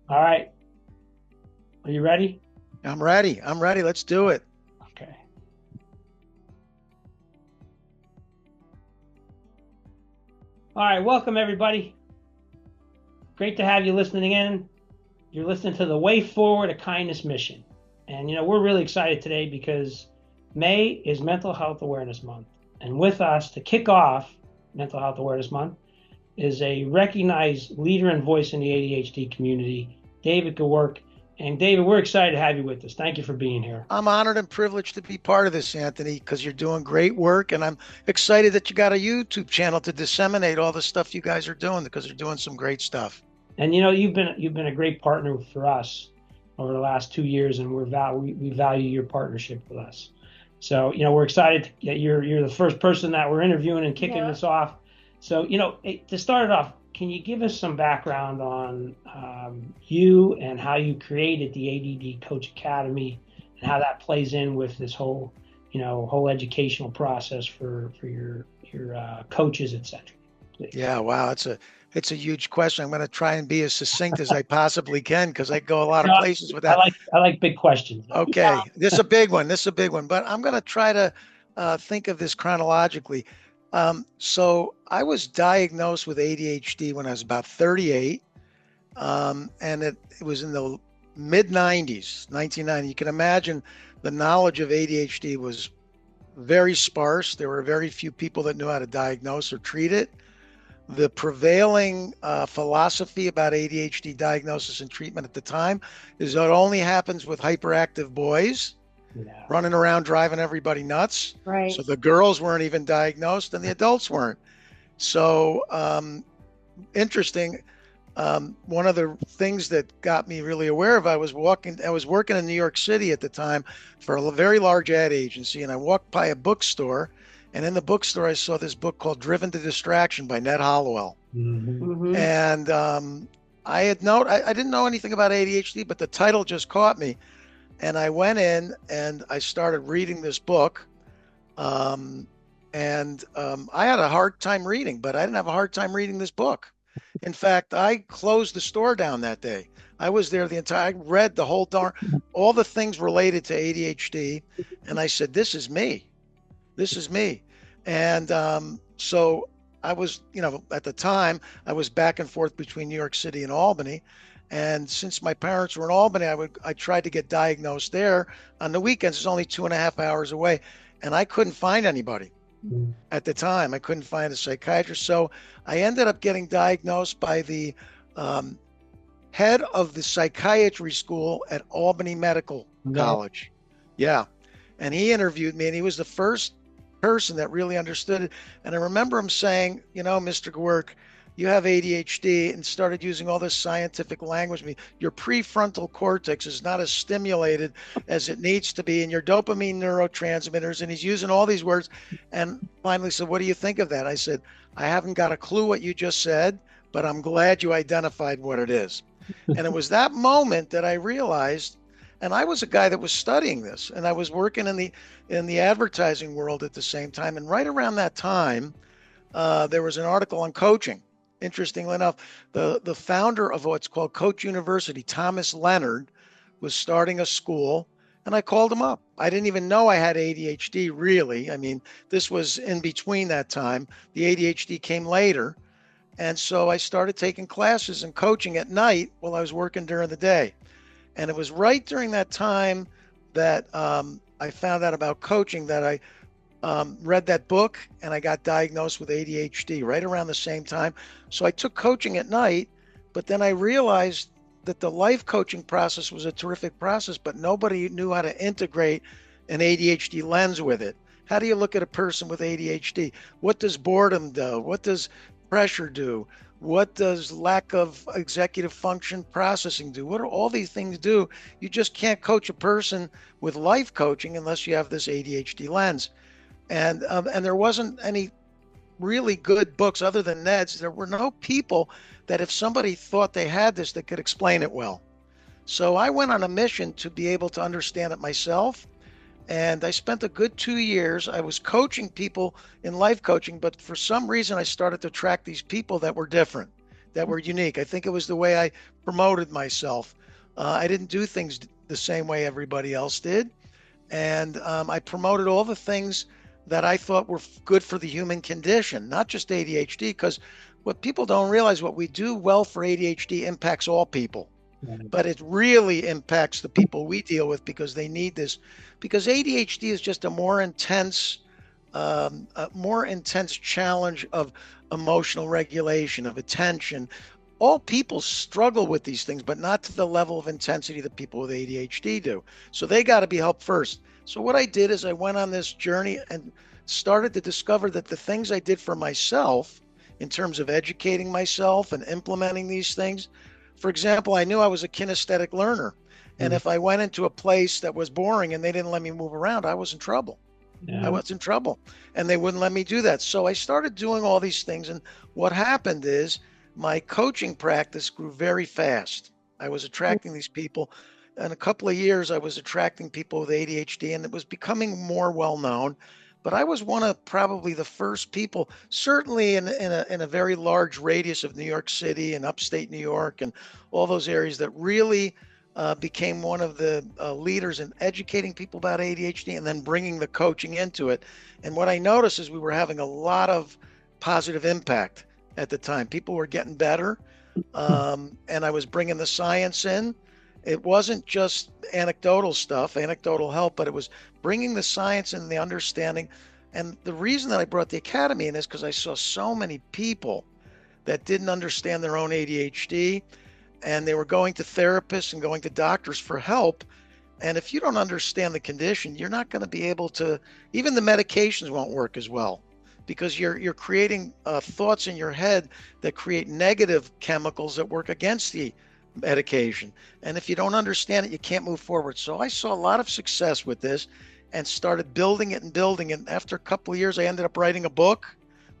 All right. Are you ready? I'm ready. I'm ready. Let's do it. Okay. All right. Welcome, everybody. Great to have you listening in. You're listening to the Way Forward, a Kindness Mission. And, we're really excited today because May is Mental Health Awareness Month. And with us to kick off Mental Health Awareness Month is a recognized leader and voice in the ADHD community, David Giwerc. And David, we're excited to have you with us. Thank you for being here. I'm honored and privileged to be part of this, Anthony, because you're doing great work. And I'm excited that you got a YouTube channel to disseminate all the stuff you guys are doing because you're doing some great stuff. And you've been a great partner for us over the last 2 years, and we value your partnership with us. So we're excited that you're the first person that we're interviewing and kicking this off. So to start it off, can you give us some background on you and how you created the ADD Coach Academy and how that plays in with this whole educational process for your coaches, etc. Yeah, wow, it's a huge question. I'm going to try and be as succinct as I possibly can because I go a lot of No, places with I that. like big questions. Okay, this is a big one. This is a big one, but I'm going to try to think of this chronologically. So I was diagnosed with ADHD when I was about 38, and it was in the mid 90s, 1990. You can imagine the knowledge of ADHD was very sparse. There were very few people that knew how to diagnose or treat it. The prevailing philosophy about ADHD diagnosis and treatment at the time is that it only happens with hyperactive boys Yeah. running around driving everybody nuts. Right. So the girls weren't even diagnosed and the adults weren't. So interesting. One of the things that got me really aware of, I was working in New York City at the time for a very large ad agency, and I walked by a bookstore, and in the bookstore I saw this book called Driven to Distraction by Ned Hollowell. Mm-hmm. Mm-hmm. And I didn't know anything about ADHD, but the title just caught me. And I went in and I started reading this book. I had a hard time reading, but I didn't have a hard time reading this book. In fact, I closed the store down that day. I was there I read the whole all the things related to ADHD. And I said, this is me. This is me. And so I was, at the time, I was back and forth between New York City and Albany. And since my parents were in Albany, I tried to get diagnosed there. On the weekends, it's only 2.5 hours away. And I couldn't find anybody at the time. I couldn't find a psychiatrist. So I ended up getting diagnosed by the um, head of the psychiatry school at Albany Medical College. Yeah. And he interviewed me, and he was the first person that really understood it. And I remember him saying, Mr. Giwerc, you have ADHD, and started using all this scientific language. Your prefrontal cortex is not as stimulated as it needs to be, and your dopamine neurotransmitters. And he's using all these words. And finally said, what do you think of that? I said, I haven't got a clue what you just said, but I'm glad you identified what it is. And it was that moment that I realized, and I was a guy that was studying this, and I was working in the advertising world at the same time. And right around that time, there was an article on coaching. Interestingly enough, the founder of what's called Coach University, Thomas Leonard, was starting a school, and I called him up. I didn't even know I had ADHD, really. I mean, this was in between that time. The ADHD came later. And so I started taking classes and coaching at night while I was working during the day. And it was right during that time that I found out about coaching, that I read that book, and I got diagnosed with ADHD right around the same time. So I took coaching at night, but then I realized that the life coaching process was a terrific process, but nobody knew how to integrate an ADHD lens with it. How do you look at a person with ADHD? What does boredom do? What does pressure do? What does lack of executive function processing do? What do all these things do? You just can't coach a person with life coaching unless you have this ADHD lens. And there wasn't any really good books other than Ned's. There were no people that if somebody thought they had this, that could explain it well. So I went on a mission to be able to understand it myself. And I spent a good 2 years. I was coaching people in life coaching, but for some reason I started to track these people that were different. that were unique. I think it was the way I promoted myself. I didn't do things the same way everybody else did. And I promoted all the things that I thought were good for the human condition, not just ADHD, because what people don't realize, what we do well for ADHD impacts all people. But it really impacts the people we deal with because they need this. Because ADHD is just a more intense challenge of emotional regulation, of attention. All people struggle with these things, but not to the level of intensity that people with ADHD do. So they got to be helped first. So what I did is I went on this journey and started to discover that the things I did for myself in terms of educating myself and implementing these things, for example, I knew I was a kinesthetic learner. And if I went into a place that was boring and they didn't let me move around, I was in trouble. I was in trouble and they wouldn't let me do that. So I started doing all these things. And what happened is my coaching practice grew very fast. I was attracting these people. In a couple of years, I was attracting people with ADHD and it was becoming more well known. But I was one of probably the first people, certainly in a very large radius of New York City and upstate New York and all those areas, that really became one of the leaders in educating people about ADHD and then bringing the coaching into it. And what I noticed is we were having a lot of positive impact at the time. People were getting better, and I was bringing the science in. It wasn't just anecdotal stuff, anecdotal help, but it was bringing the science and the understanding. And the reason that I brought the academy in is because I saw so many people that didn't understand their own ADHD, and they were going to therapists and going to doctors for help. And if you don't understand the condition, you're not going to be able to, even the medications won't work as well, because you're creating thoughts in your head that create negative chemicals that work against the medication. And if you don't understand it, you can't move forward. So I saw a lot of success with this and started building it and building it. And after a couple of years, I ended up writing a book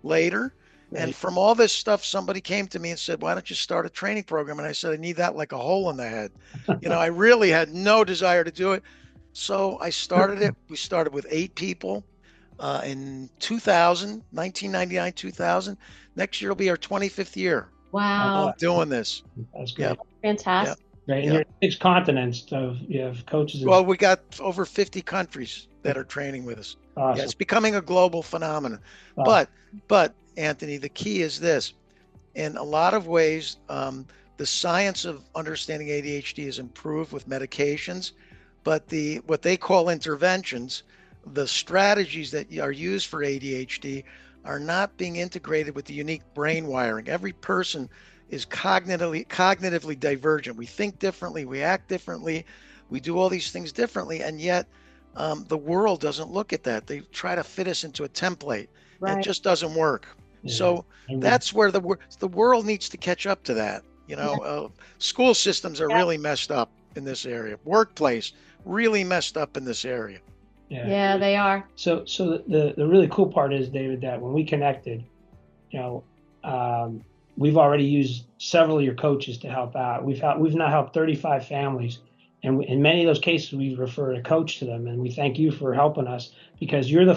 later. Right. And from all this stuff, somebody came to me and said, why don't you start a training program? And I said, I need that like a hole in the head. I really had no desire to do it. So I started it. We started with 8 people in 1999, 2000. Next year will be our 25th year. Wow. Doing this. That's great. Yep. Fantastic. Yep. Right. And you're 6 continents, so you have coaches. Well, we got over 50 countries that are training with us. Awesome. Yeah, it's becoming a global phenomenon. Awesome. But Anthony, the key is this. In a lot of ways, the science of understanding ADHD is improved with medications, but what they call interventions, the strategies that are used for ADHD are not being integrated with the unique brain wiring. Every person is cognitively divergent. We think differently, we act differently, we do all these things differently, and yet the world doesn't look at that. They try to fit us into a template. Right. And it just doesn't work. Yeah. So that's where the world needs to catch up to that. School systems are really messed up in this area. Workplace really messed up in this area. Yeah, they are. So the really cool part is, David, that when we connected, we've already used several of your coaches to help out. We've now helped 35 families, and in many of those cases, we refer a coach to them. And we thank you for helping us, because you're the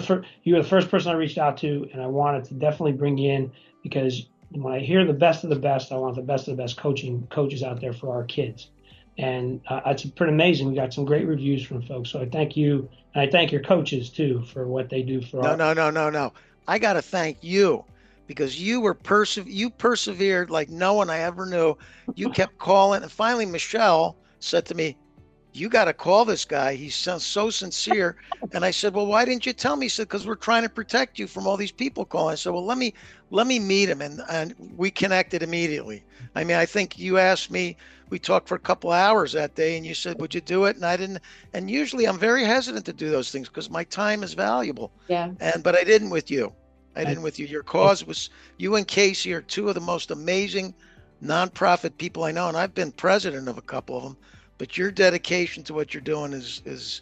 first person I reached out to, and I wanted to definitely bring you in, because when I hear the best of the best, I want the best of the best coaches out there for our kids. And it's pretty amazing. We got some great reviews from folks. So I thank you, and I thank your coaches too for what they do for us. No. I got to thank you, because you persevered like no one I ever knew. You kept calling, and finally Michelle said to me, you got to call this guy. He sounds so sincere. And I said, well, why didn't you tell me? He said, because we're trying to protect you from all these people calling. I said, well, let me meet him. And we connected immediately. I mean, I think you asked me, we talked for a couple of hours that day, and you said, would you do it? And I didn't. And usually I'm very hesitant to do those things because my time is valuable. Yeah. But I didn't with you. Your cause was, you and Casey are 2 of the most amazing nonprofit people I know. And I've been president of a couple of them. But your dedication to what you're doing is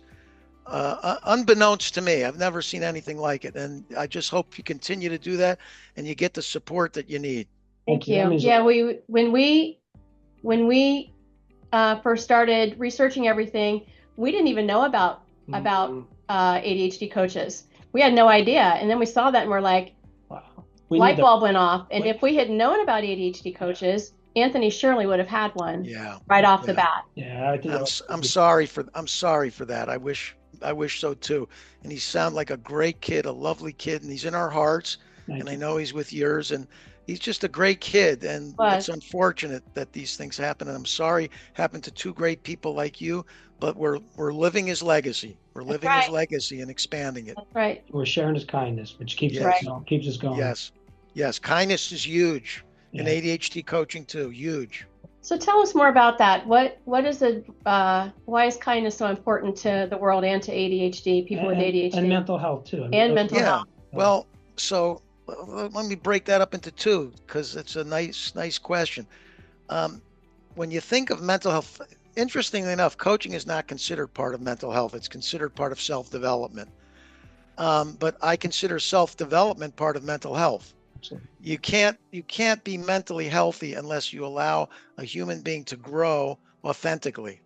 unbeknownst to me. I've never seen anything like it. And I just hope you continue to do that and you get the support that you need. Thank you. Yeah, when we first started researching everything, we didn't even know about ADHD coaches. We had no idea. And then we saw that and we're like, wow, light bulb went off. And if we had known about ADHD coaches, Anthony surely would have had one right off the bat. Yeah, I'm sorry for that. I wish so too. And he sounded like a great kid, a lovely kid, and he's in our hearts. And I know he's with yours, and he's just a great kid. And it's unfortunate that these things happen. And I'm sorry happened to two great people like you, but we're living his legacy. We're living his legacy and expanding it. That's right. We're sharing his kindness, which keeps us going. Yes. Kindness is huge in ADHD coaching too. Huge. So tell us more about that. What is why is kindness so important to the world and to ADHD, people with ADHD? And mental health too. And mental health. Well, so let me break that up into two, because it's a nice question. When you think of mental health, interestingly enough, coaching is not considered part of mental health. It's considered part of self-development. But I consider self-development part of mental health. You can't be mentally healthy unless you allow a human being to grow authentically,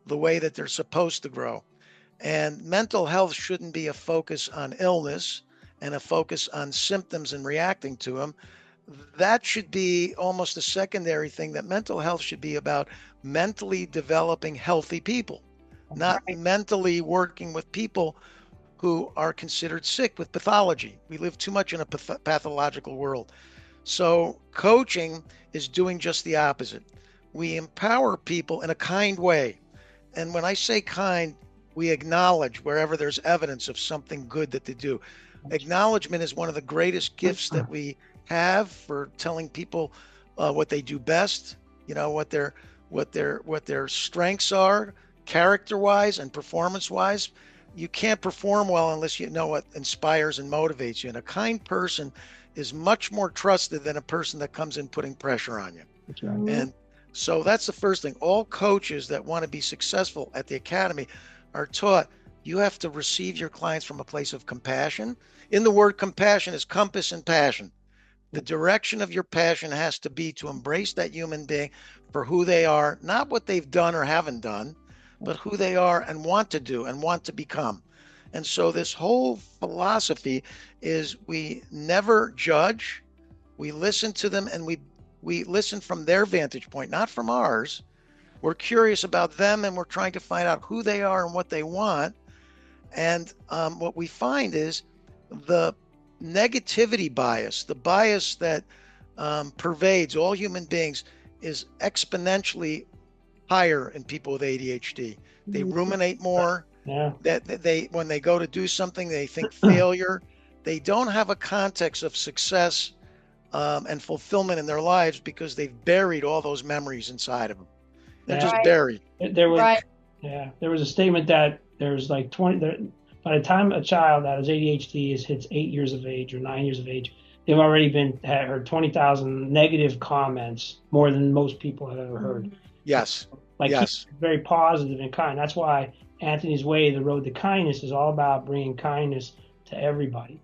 the way that they're supposed to grow. And mental health shouldn't be a focus on illness and a focus on symptoms and reacting to them. That should be almost a secondary thing. That mental health should be about mentally developing healthy people, not mentally working with people who are considered sick with pathology. We live too much in a pathological world. So coaching is doing just the opposite. We empower people in a kind way. And when I say kind, we acknowledge wherever there's evidence of something good that they do. Acknowledgement is one of the greatest gifts that we have for telling people what they do best, what their strengths are, character-wise and performance-wise. You can't perform well unless you know what inspires and motivates you. And a kind person is much more trusted than a person that comes in putting pressure on you. That's right. And so that's the first thing. All coaches that want to be successful at the academy are taught you have to receive your clients from a place of compassion. In the word compassion is compass and passion. The direction of your passion has to be to embrace that human being for who they are, not what they've done or haven't done, but who they are and want to do and want to become. And so this whole philosophy is we never judge. We listen to them, and we listen from their vantage point, not from ours. We're curious about them, and we're trying to find out who they are and what they want. And what we find is the negativity bias, the bias that pervades all human beings, is exponentially higher in people with ADHD. They ruminate more. That they, when they go to do something, they think failure. They don't have a context of success and fulfillment in their lives because they've buried all those memories inside of them. They're just buried. There was a statement that there's like 20. By the time a child that has ADHD hits 8 years of age or 9 years of age, they've already heard 20,000 negative comments, more than most people have ever heard. Yes. He's very positive and kind. That's why Anthony's Way, the road to kindness, is all about bringing kindness to everybody.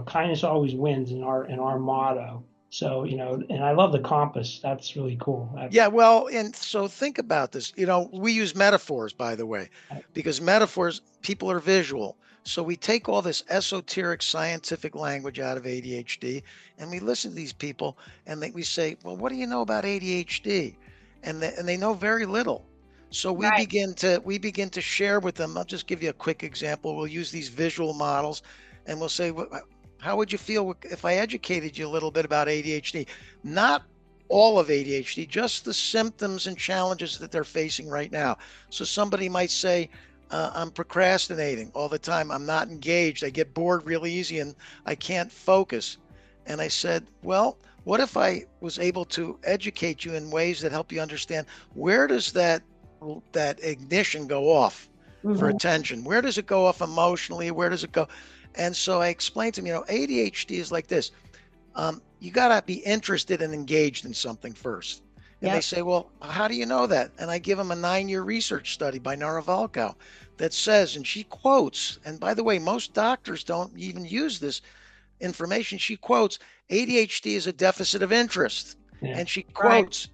Kindness always wins in our motto. So, and I love the compass. That's really cool. Well, and so think about this. We use metaphors, by the way, because metaphors, people are visual. So we take all this esoteric scientific language out of ADHD, and we listen to these people, and we say, well, what do you know about ADHD? And they know very little. So we begin to share with them. I'll just give you a quick example. We'll use these visual models, and we'll say, how would you feel if I educated you a little bit about ADHD? Not all of ADHD, just the symptoms and challenges that they're facing right now. So somebody might say, I'm procrastinating all the time. I'm not engaged. I get bored really easy and I can't focus. And I said, well, what if I was able to educate you in ways that help you understand, where does that ignition go off for attention? Where does it go off emotionally? Where does it go? And so I explained to them, ADHD is like this. You got to be interested and engaged in something first. And they say, well, how do you know that? And I give them a 9-year research study by Nora Volkow that says, and she quotes, and by the way, most doctors don't even use this information. She quotes, ADHD is a deficit of interest. And she quotes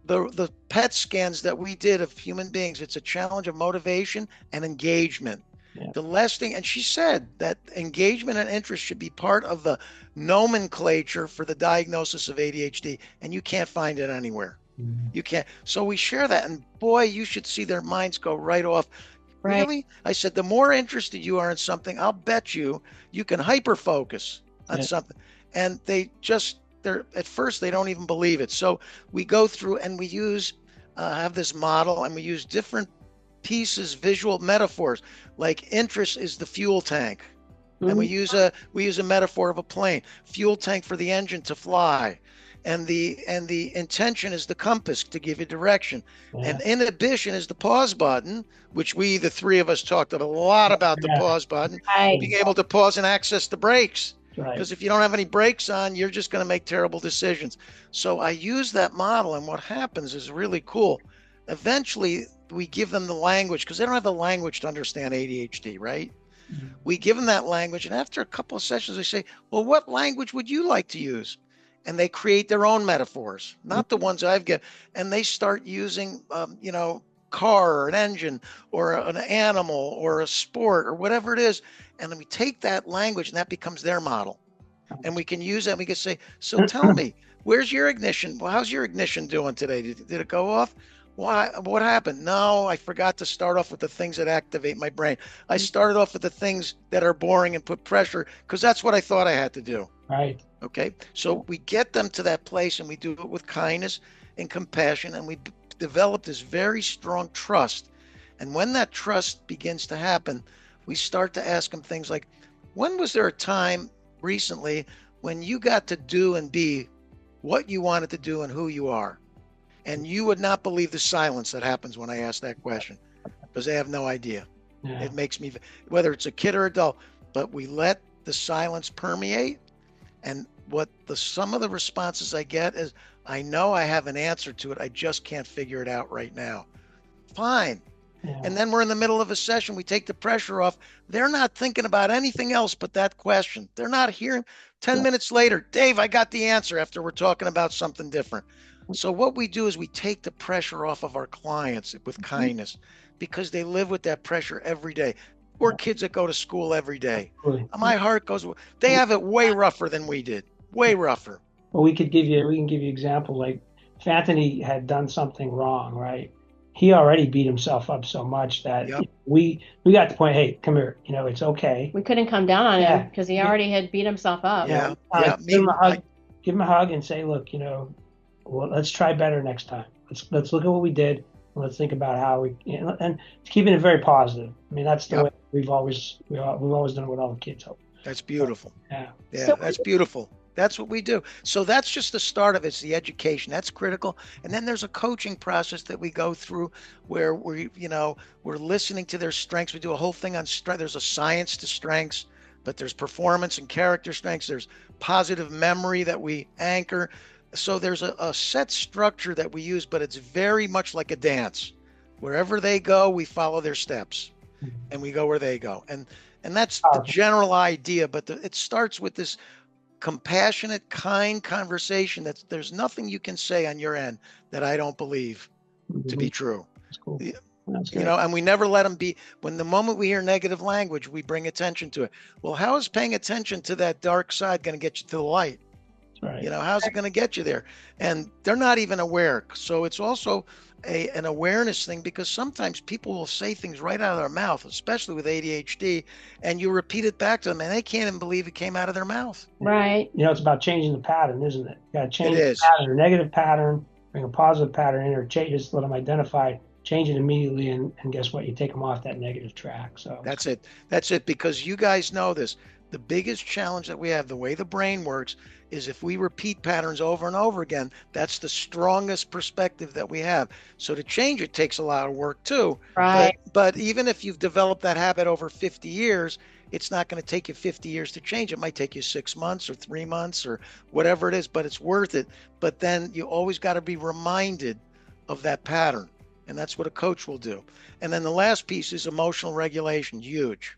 the PET scans that we did of human beings. It's a challenge of motivation and engagement. Yeah. The less thing, and she said that engagement and interest should be part of the nomenclature for the diagnosis of ADHD, and you can't find it anywhere. You can't. So we share that, and boy, you should see their minds go right off. Right. Really? I said, the more interested you are in something, I'll bet you can hyper focus on something. And they're at first, they don't even believe it. So we go through and we have this model, and we use different pieces, visual metaphors, like interest is the fuel tank. And we use a metaphor of a plane, fuel tank for the engine to fly. And the intention is the compass to give you direction. And inhibition is the pause button, which the three of us talked a lot about the pause button, being able to pause and access the brakes. Because if you don't have any brakes on, you're just going to make terrible decisions. So I use that model, and what happens is really cool. Eventually, we give them the language, because they don't have the language to understand ADHD, right? We give them that language, and after a couple of sessions, I say, well, what language would you like to use? And they create their own metaphors, not the ones I've given. And they start using, car or an engine or an animal or a sport or whatever it is. And then we take that language, and that becomes their model. And we can use that. We can say, so tell me, where's your ignition? Well, how's your ignition doing today? Did it go off? Why? What happened? No, I forgot to start off with the things that activate my brain. I started off with the things that are boring and put pressure, because that's what I thought I had to do. Right. Okay. So we get them to that place, and we do it with kindness and compassion, and we develop this very strong trust. And when that trust begins to happen, we start to ask them things like, when was there a time recently when you got to do and be what you wanted to do and who you are? And you would not believe the silence that happens when I ask that question, because they have no idea. It makes me, whether it's a kid or adult, but we let the silence permeate. And some of the responses I get is, I know I have an answer to it, I just can't figure it out right now. Fine. And then we're in the middle of a session, we take the pressure off. They're not thinking about anything else but that question. They're not hearing. 10 minutes later, Dave, I got the answer, after we're talking about something different. So what we do is we take the pressure off of our clients with kindness, because they live with that pressure every day. Or kids that go to school every day. My heart goes, they have it way rougher than we did, way rougher. Well, we can give you example, like if Anthony had done something wrong, right? He already beat himself up so much that we got to the point, hey, come here, it's okay. We couldn't come down on him because he already had beat himself up. Give him a hug and say, look, well, let's try better next time. Let's look at what we did, and let's think about how we, and keeping it very positive. I mean, that's the way we've always done it with all the kids. That's beautiful. So that's beautiful. That's what we do. So that's just the start of it. It's the education. That's critical. And then there's a coaching process that we go through where we're listening to their strengths. We do a whole thing on strength. There's a science to strengths, but there's performance and character strengths. There's positive memory that we anchor. So there's a set structure that we use, but it's very much like a dance. Wherever they go, we follow their steps, and we go where they go. And that's the general idea, but it starts with this compassionate, kind conversation that there's nothing you can say on your end that I don't believe to be true. That's cool. And we never let them be. When the moment we hear negative language, we bring attention to it. Well, how is paying attention to that dark side going to get you to the light? Right. How's it going to get you there? And they're not even aware. So it's also an awareness thing, because sometimes people will say things right out of their mouth, especially with ADHD, and you repeat it back to them, and they can't even believe it came out of their mouth. Right. It's about changing the pattern, isn't it? You got to change the pattern, or negative pattern, bring a positive pattern in, or just let them identify, change it immediately, and guess what? You take them off that negative track. So that's it. Because you guys know this. The biggest challenge that we have, the way the brain works, is if we repeat patterns over and over again, that's the strongest perspective that we have. So to change it takes a lot of work too. Right. But even if you've developed that habit over 50 years, it's not going to take you 50 years to change. It might take you 6 months or 3 months or whatever it is, but it's worth it. But then you always got to be reminded of that pattern. And that's what a coach will do. And then the last piece is emotional regulation. Huge.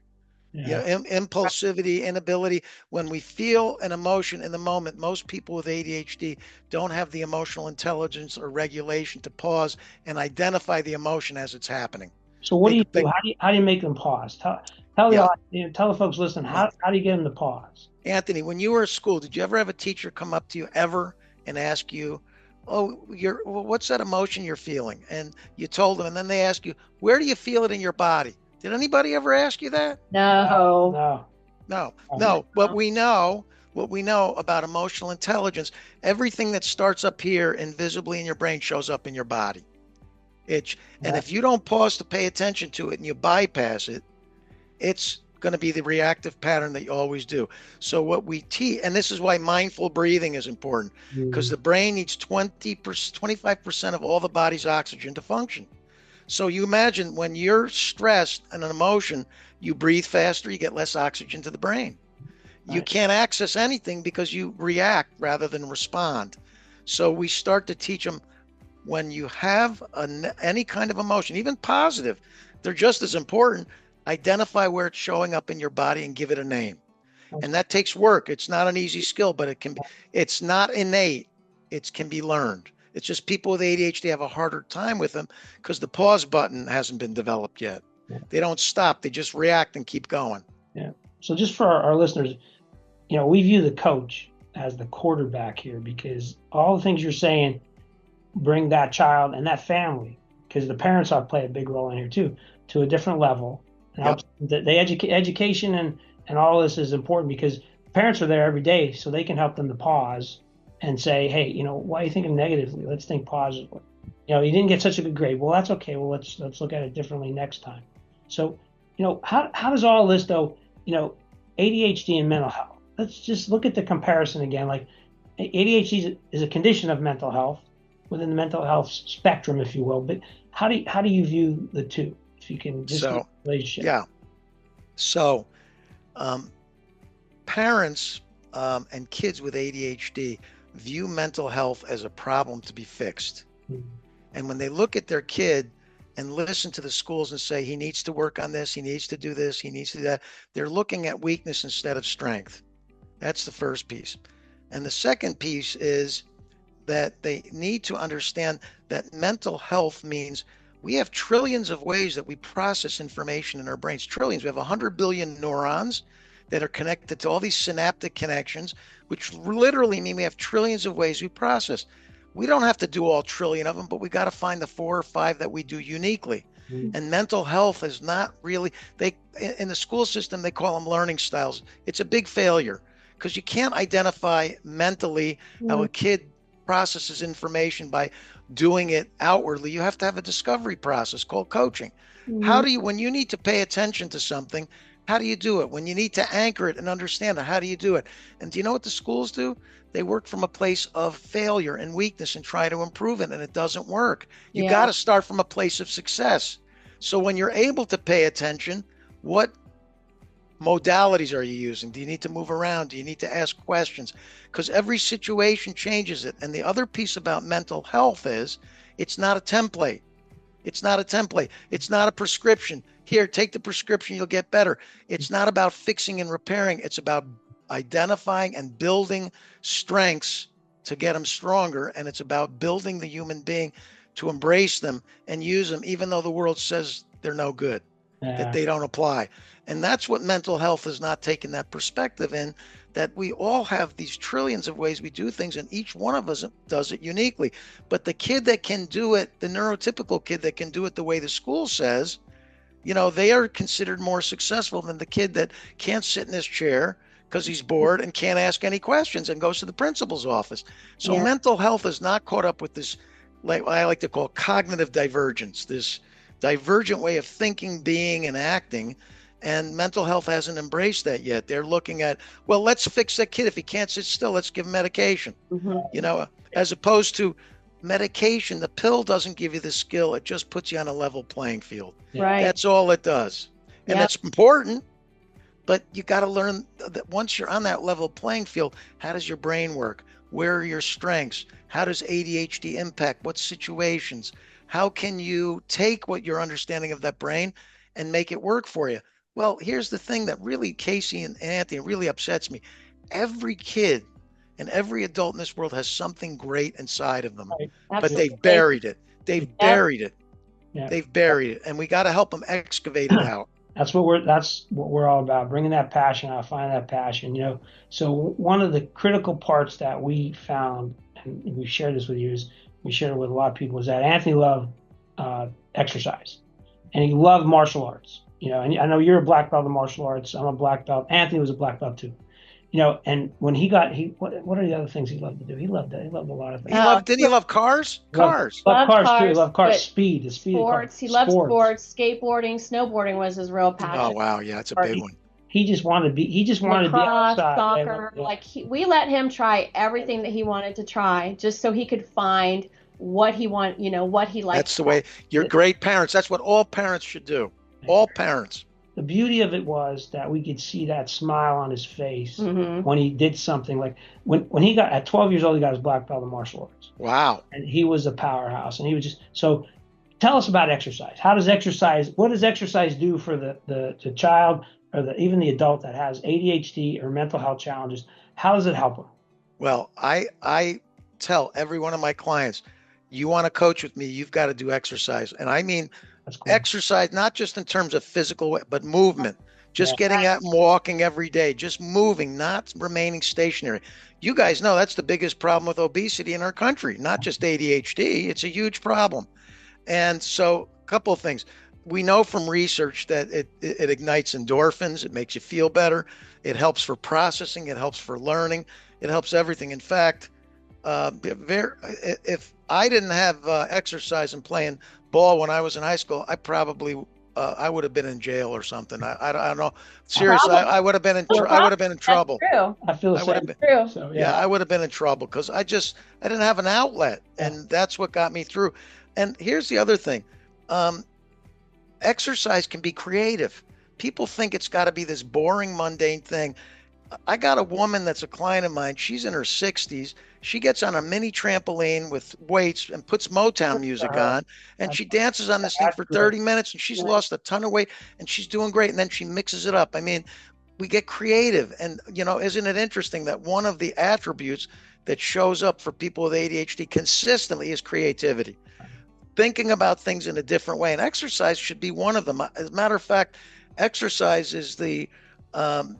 Impulsivity, inability. When we feel an emotion in the moment, most people with ADHD don't have the emotional intelligence or regulation to pause and identify the emotion as it's happening. So what do you do? How do you make them pause? Tell Yeah. tell the folks, listen, how do you get them to pause? Anthony, when you were at school, did you ever have a teacher come up to you ever and ask you, oh, what's that emotion you're feeling? And you told them, and then they ask you, where do you feel it in your body? Did anybody ever ask you that? No. No. What we know about emotional intelligence, everything that starts up here invisibly in your brain shows up in your body. And if you don't pause to pay attention to it and you bypass it, it's going to be the reactive pattern that you always do. So what we teach, and this is why mindful breathing is important, because the brain needs 25% of all the body's oxygen to function. So you imagine when you're stressed and an emotion, you breathe faster, you get less oxygen to the brain. You can't access anything because you react rather than respond. So we start to teach them, when you have any kind of emotion, even positive, they're just as important. Identify where it's showing up in your body and give it a name. And that takes work. It's not an easy skill, but it's not innate. It can be learned. It's just people with ADHD have a harder time with them because the pause button hasn't been developed yet. They don't stop. They just react and keep going. Yeah. So just for our listeners, we view the coach as the quarterback here, because all the things you're saying bring that child and that family, because the parents ought to play a big role in here too, to a different level. Helps the education and all this is important, because parents are there every day, so they can help them to pause and say, hey, why are you thinking negatively? Let's think positively. You didn't get such a good grade. Well, that's okay. Well, let's look at it differently next time. So, how does all this though, ADHD and mental health? Let's just look at the comparison again. Like ADHD is a condition of mental health within the mental health spectrum, if you will. But how do you view the two? If you can just relationship. Yeah. So parents and kids with ADHD view mental health as a problem to be fixed. And when they look at their kid and listen to the schools and say, he needs to work on this, he needs to do this, he needs to do that, they're looking at weakness instead of strength. That's the first piece. And the second piece is that they need to understand that mental health means we have trillions of ways that we process information in our brains. Trillions. We have 100 billion neurons that are connected to all these synaptic connections, which literally mean we have trillions of ways we process. We don't have to do all trillion of them, but we got to find the 4 or 5 that we do uniquely. And mental health is not really, in the school system, they call them learning styles. It's a big failure because you can't identify mentally how a kid processes information by doing it outwardly. You have to have a discovery process called coaching. How do you, when you need to pay attention to something, how do you do it? When you need to anchor it and understand it, how do you do it? And do you know what the schools do? They work from a place of failure and weakness and try to improve it, and it doesn't work. You got to start from a place of success. So when you're able to pay attention, what modalities are you using? Do you need to move around? Do you need to ask questions? Because every situation changes it. And the other piece about mental health is it's not a template. It's not a template. It's not a prescription. Here, take the prescription, you'll get better. It's not about fixing and repairing. It's about identifying and building strengths to get them stronger. And it's about building the human being to embrace them and use them, even though the world says they're no good, that they don't apply. And that's what mental health is not taking that perspective in, that we all have these trillions of ways we do things, and each one of us does it uniquely. But the kid that can do it, the neurotypical kid that can do it the way the school says, they are considered more successful than the kid that can't sit in his chair because he's bored and can't ask any questions and goes to the principal's office. So mental health is not caught up with this, like I like to call cognitive divergence, this divergent way of thinking, being, and acting. And mental health hasn't embraced that yet. They're looking at, well, let's fix that kid. If he can't sit still, let's give him medication. As opposed to medication, the pill doesn't give you the skill. It just puts you on a level playing field. Right. That's all it does. And that's important, but you got to learn that once you're on that level playing field, how does your brain work? Where are your strengths? How does ADHD impact? What situations? How can you take what your understanding of that brain and make it work for you? Well, here's the thing that really, Casey and Anthony, really upsets me. Every kid and every adult in this world has something great inside of them, but they've buried it. They've buried it. Yeah. They've buried it, and we got to help them excavate it out. That's what we're all about, bringing that passion out, finding that passion, So one of the critical parts that we found, and we shared this with you, is we shared it with a lot of people, is that Anthony loved exercise, and he loved martial arts, and I know you're a black belt in martial arts. I'm a black belt. Anthony was a black belt too. And when what are the other things he loved to do? He loved a lot of things. Didn't he love cars? Cars. Loved cars too. He loved cars. Speed. The speed of cars. Sports. He loved sports. Skateboarding, snowboarding was his real passion. Oh wow, yeah, it's a big one. He just wanted to be. He just wanted to be outside. Soccer. Yeah. We let him try everything that he wanted to try, just so he could find what he what he liked. That's the way. You're great parents. That's what all parents should do. All parents. The beauty of it was that we could see that smile on his face when he did something. Like when he got at 12 years old, he got his black belt in martial arts. Wow. And he was a powerhouse. And he was just so. Tell us about exercise. What does exercise do for the child or even the adult that has ADHD or mental health challenges? How does it help them? Well, I tell every one of my clients, you want to coach with me, you've got to do exercise. And I mean, cool. Exercise, not just in terms of physical, but movement, just getting out and walking every day, just moving, not remaining stationary. You guys know that's the biggest problem with obesity in our country, not just ADHD. It's a huge problem. And so a couple of things. We know from research that it ignites endorphins. It makes you feel better. It helps for processing. It helps for learning. It helps everything. In fact, if I didn't have exercise and playing ball when I was in high school, I would have been in jail or something. I don't know. Seriously, I would have been in trouble. True. I feel the same. True. So, yeah, I would have been in trouble because I didn't have an outlet, and that's what got me through. And here's the other thing. Exercise can be creative. People think it's got to be this boring, mundane thing. I got a woman that's a client of mine. She's in her 60s. She gets on a mini trampoline with weights and puts Motown music on, and she dances on this thing for 30 minutes, and she's lost a ton of weight, and she's doing great. And then she mixes it up. I mean, we get creative. And, isn't it interesting that one of the attributes that shows up for people with ADHD consistently is creativity? Thinking about things in a different way. And exercise should be one of them. As a matter of fact, exercise is the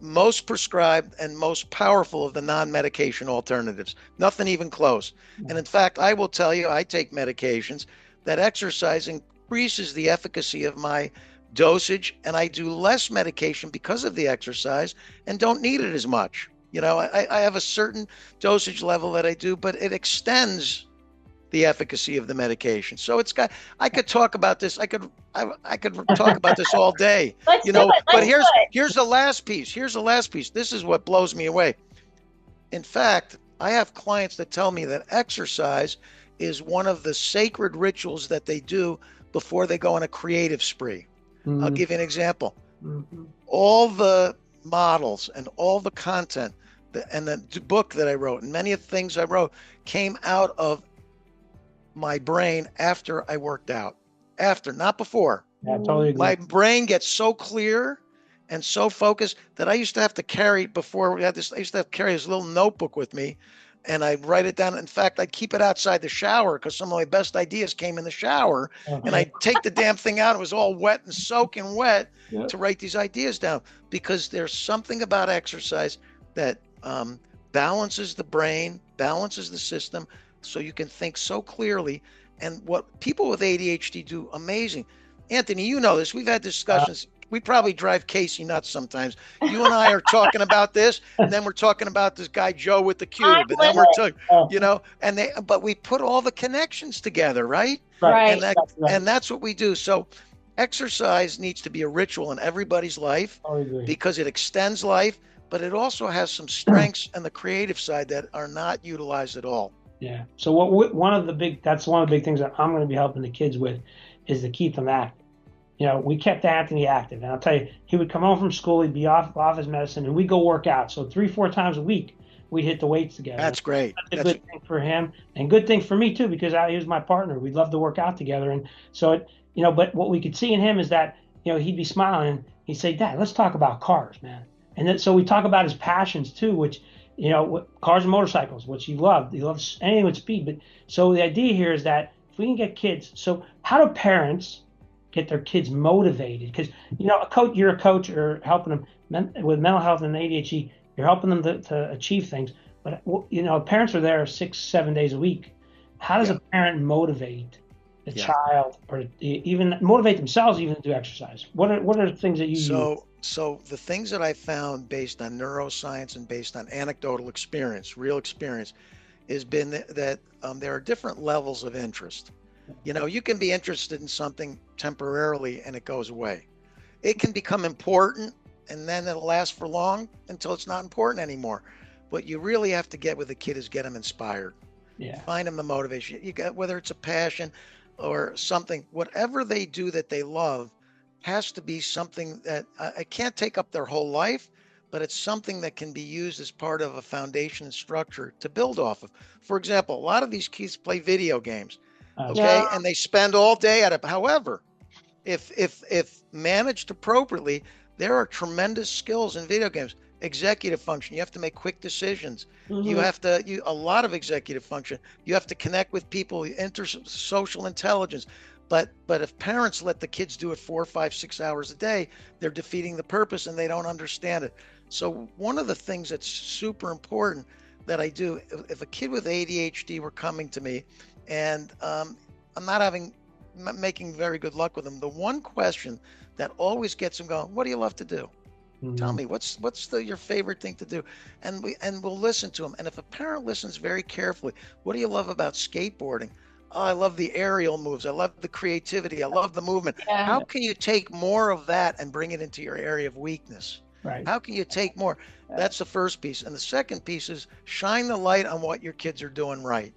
most prescribed and most powerful of the non-medication alternatives. Nothing even close. And in fact, I will tell you, I take medications, that exercise increases the efficacy of my dosage, and I do less medication because of the exercise and don't need it as much. I have a certain dosage level that I do, but it extends the efficacy of the medication. So I could talk about this. I could talk about this all day. But here's the last piece. This is what blows me away. In fact, I have clients that tell me that exercise is one of the sacred rituals that they do before they go on a creative spree. I'll give you an example. All the models and all the content and the book that I wrote and many of the things I wrote came out of my brain after I worked out. After, not before. Yeah, totally agree. My brain gets so clear and so focused that I used to have to carry, before we had this, I used to have to carry this little notebook with me, and I'd write it down. In fact, I'd keep it outside the shower because some of my best ideas came in the shower. And I'd take the damn thing out. It was all wet and soaking wet to write these ideas down, because there's something about exercise that balances the brain, balances the system, so you can think so clearly. And what people with ADHD do, amazing. Anthony, you know this. We've had discussions. We probably drive Casey nuts sometimes. You and I are talking about this, and then we're talking about this guy Joe with the cube, and then we're talking, but we put all the connections together, right? Right. And that's what we do. So exercise needs to be a ritual in everybody's life because it extends life, but it also has some strengths and the creative side that are not utilized at all. Yeah. So one of the big things that I'm going to be helping the kids with is to keep them active. We kept Anthony active, and I'll tell you, he would come home from school, he'd be off his medicine, and we'd go work out. So 3-4 times a week, we'd hit the weights together. That's great. That's a good thing for him, and good thing for me too, because he was my partner. We'd love to work out together, and so but what we could see in him is that he'd be smiling, and he'd say, "Dad, let's talk about cars, man." And then so we talk about his passions too, which cars and motorcycles, which he loved. He loves anything with speed. But so the idea here is that if we can get kids, so how do parents get their kids motivated. Because, you're a coach or helping them with mental health and ADHD, you're helping them to achieve things. But, parents are there 6-7 days a week. How does a parent motivate the child, or even motivate themselves even to do exercise? What are the things that you use? So the things that I found based on neuroscience and based on anecdotal experience, real experience, has been that there are different levels of interest. You can be interested in something temporarily and it goes away. It can become important and then it'll last for long until it's not important anymore. What you really have to get with a kid is get them inspired. Find them the motivation. You got, whether it's a passion or something, whatever they do that they love has to be something that I can't take up their whole life, but it's something that can be used as part of a foundation and structure to build off of. For example, a lot of these kids play video games, okay, and they spend all day at it. However, if managed appropriately, there are tremendous skills in video games. Executive function. You have to make quick decisions. You have to, a lot of executive function. You have to connect with people, social intelligence. But if parents let the kids do it 4, 5, 6 hours a day, they're defeating the purpose and they don't understand it. So one of the things that's super important that I do, if a kid with ADHD were coming to me and I'm not making very good luck with them, the one question that always gets them going, what do you love to do? Tell me, what's your favorite thing to do? And we'll listen to them. And if a parent listens very carefully, what do you love about skateboarding? Oh, I love the aerial moves. I love the creativity. I love the movement. How can you take more of that and bring it into your area of weakness? Right. How can you take more? That's the first piece. And the second piece is shine the light on what your kids are doing right.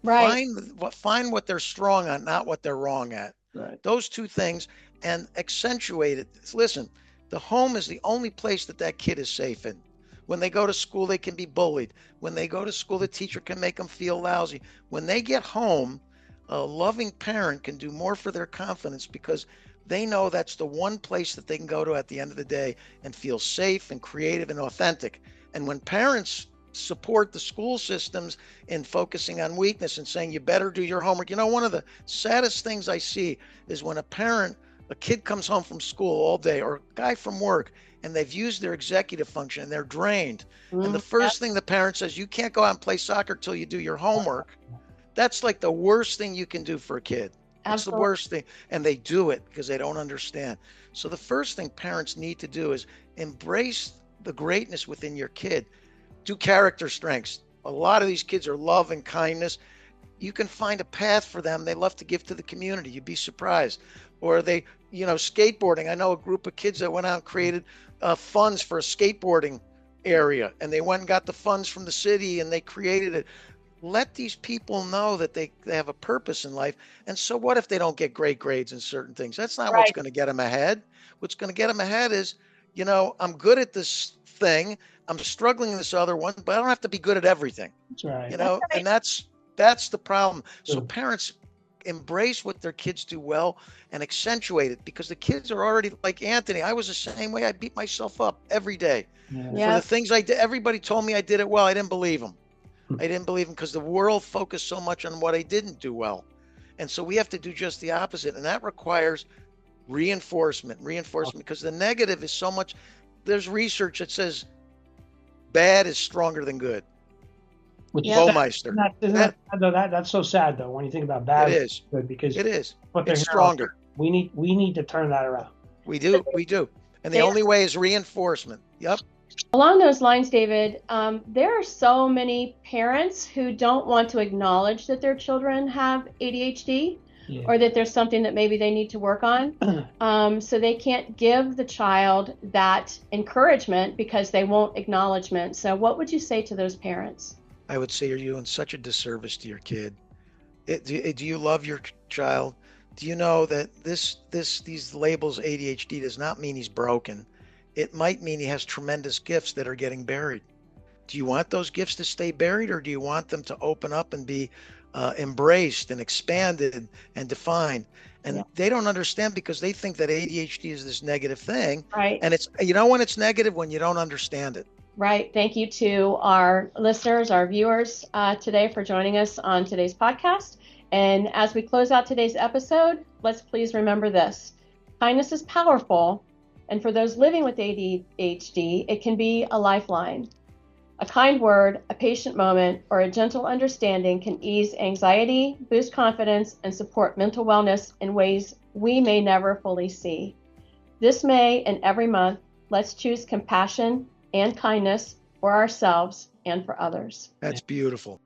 Find what they're strong on, not what they're wrong at. Right. Those two things, and accentuate it. Listen, the home is the only place that kid is safe in. When they go to school, they can be bullied. When they go to school, the teacher can make them feel lousy. When they get home, a loving parent can do more for their confidence because they know that's the one place that they can go to at the end of the day and feel safe and creative and authentic. And when parents support the school systems in focusing on weakness and saying, you better do your homework. One of the saddest things I see is when a kid comes home from school all day, or a guy from work, and they've used their executive function and they're drained. And the first thing the parent says, you can't go out and play soccer till you do your homework. That's like the worst thing you can do for a kid. It's the worst thing. And they do it because they don't understand. So the first thing parents need to do is embrace the greatness within your kid. Do character strengths. A lot of these kids are love and kindness. You can find a path for them. They love to give to the community. You'd be surprised. Or skateboarding. I know a group of kids that went out and created funds for a skateboarding area, and they went and got the funds from the city and they created it. Let these people know that they have a purpose in life. And so what if they don't get great grades in certain things? That's not what's going to get them ahead. What's going to get them ahead is, I'm good at this thing. I'm struggling in this other one, but I don't have to be good at everything. That's right. And that's the problem. So parents embrace what their kids do well and accentuate it, because the kids are already like Anthony. I was the same way. I beat myself up every day for the things I did. Everybody told me I did it well. I didn't believe them. Because the world focused so much on what I didn't do well. And so we have to do just the opposite. And that requires reinforcement, because the negative is so much. There's research that says bad is stronger than good. Baumeister. That's so sad though when you think about bad. It is good because it is. It's stronger. We need to turn that around. We do, and the only way is reinforcement. Yep. Along those lines, David, there are so many parents who don't want to acknowledge that their children have ADHD, or that there's something that maybe they need to work on. So they can't give the child that encouragement because they won't acknowledgement. So what would you say to those parents? I would say you're doing such a disservice to your kid. Do you love your child? Do you know that these labels ADHD does not mean he's broken? It might mean he has tremendous gifts that are getting buried. Do you want those gifts to stay buried, or do you want them to open up and be embraced and expanded and defined? And they don't understand because they think that ADHD is this negative thing. Right. And it's, when it's negative, when you don't understand it. Right. Thank you to our listeners, our viewers today for joining us on today's podcast. And as we close out today's episode, let's please remember this. Kindness is powerful, and for those living with ADHD, it can be a lifeline. A kind word, a patient moment, or a gentle understanding can ease anxiety, boost confidence, and support mental wellness in ways we may never fully see. This May and every month, let's choose compassion and kindness for ourselves and for others. That's beautiful.